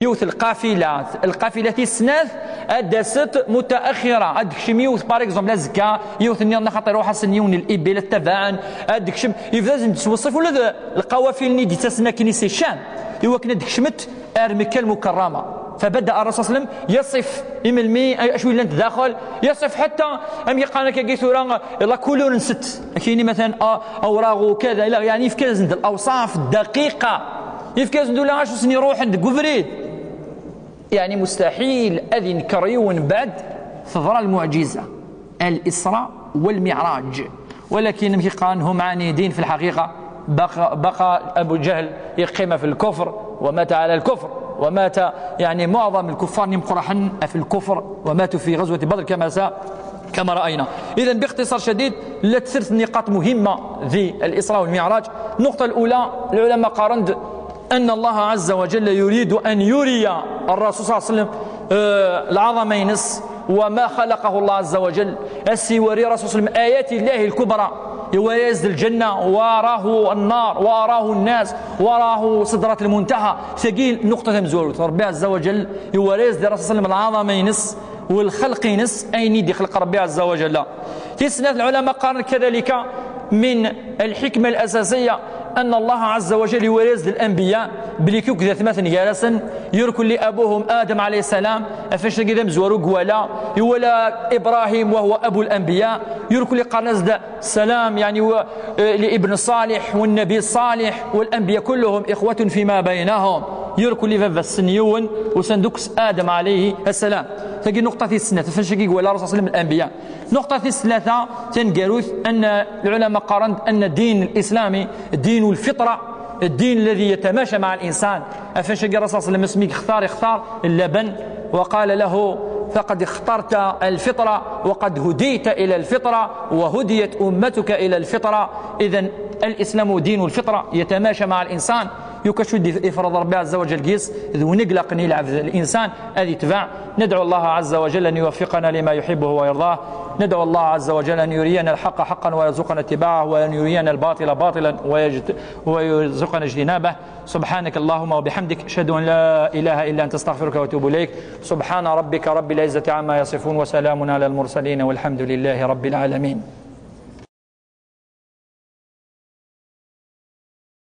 يوث القافلة السناث أدست متأخرة أدك شم يوث بار إكزومبل الزكاة يوث النيرنا خاطر يروح السنيون الإبل التبعان أدك شم يفلازم توصف ولا القوافل اللي دي تسنا كنيسة الشام يوكن أدك شمت مكة المكرمة. فبدأ الرسول صلى الله عليه وسلم يصف إملمي أشوي لنت داخل يصف حتى أم يقال لك قيثورا لا كولور نست كايني مثلا أوراق كذا يعني في كذا الأوصاف الدقيقة يفكاز ندولا عاشو سني روح عند قفريد يعني مستحيل أذن كريون بعد ثغرة المعجزة الإسراء والمعراج. ولكن كيقال هم عنيدين في الحقيقة. بقى أبو جهل يقيم في الكفر ومات على الكفر ومات يعني معظم الكفار يمقرحن في الكفر وماتوا في غزوة بدر كما رأينا. إذن باختصار شديد ثلاث نقاط مهمة ذي الإسراء والمعراج. النقطة الأولى العلماء قارند أن الله عز وجل يريد أن يري الرسول صلى الله عليه وسلم العظمة ينس وما خلقه الله عز وجل السيوري الرسول صلى الله عليه وسلم آيات الله الكبرى يوازد الجنة وراه النار وراه الناس وراه صدرة المنتهى ثقيل نقطة مزورة ربي عز وجل يوازد الرسول صلى الله عليه وسلم العظمة ينس والخلق ينس أين يدي خلق ربي عز وجل. في سنة العلماء قارن كذلك من الحكمة الأساسية أن الله عز وجل يورث الأنبياء بليكوك ذات مثلا جالسا يركن لأبوهم آدم عليه السلام أفاش كذا مزورو قوالا يولا إبراهيم وهو أبو الأنبياء يركن لقرنز السلام يعني لابن صالح والنبي الصالح والأنبياء كلهم إخوة فيما بينهم يركن لفاف السنيون وسندوكس آدم عليه السلام. تجي نقطة في السنة فاش يقول الرسول صلى الله عليه وسلم الأنبياء. نقطة في الثلاثة تنقروث أن العلماء قارنت أن الدين الإسلامي دين الفطرة الدين الذي يتماشى مع الإنسان. أفاش الرسول صلى الله عليه وسلم اسميك اختار اللبن وقال له فقد اخترت الفطرة وقد هديت إلى الفطرة وهديت أمتك إلى الفطرة. إذن الإسلام دين الفطرة يتماشى مع الإنسان يكشد إفراد ربي عز وجل قيس ونقلق نلعب الإنسان هذه تبع. ندعو الله عز وجل أن يوفقنا لما يحبه ويرضاه. ندعو الله عز وجل أن يرينا الحق حقا ويرزقنا اتباعه وأن يرينا الباطل باطلا ويرزقنا اجتنابه. سبحانك اللهم وبحمدك أشهد أن لا إله إلا أنت استغفرك وأتوب إليك. سبحان ربك رب العزة عما يصفون وسلام على المرسلين والحمد لله رب العالمين.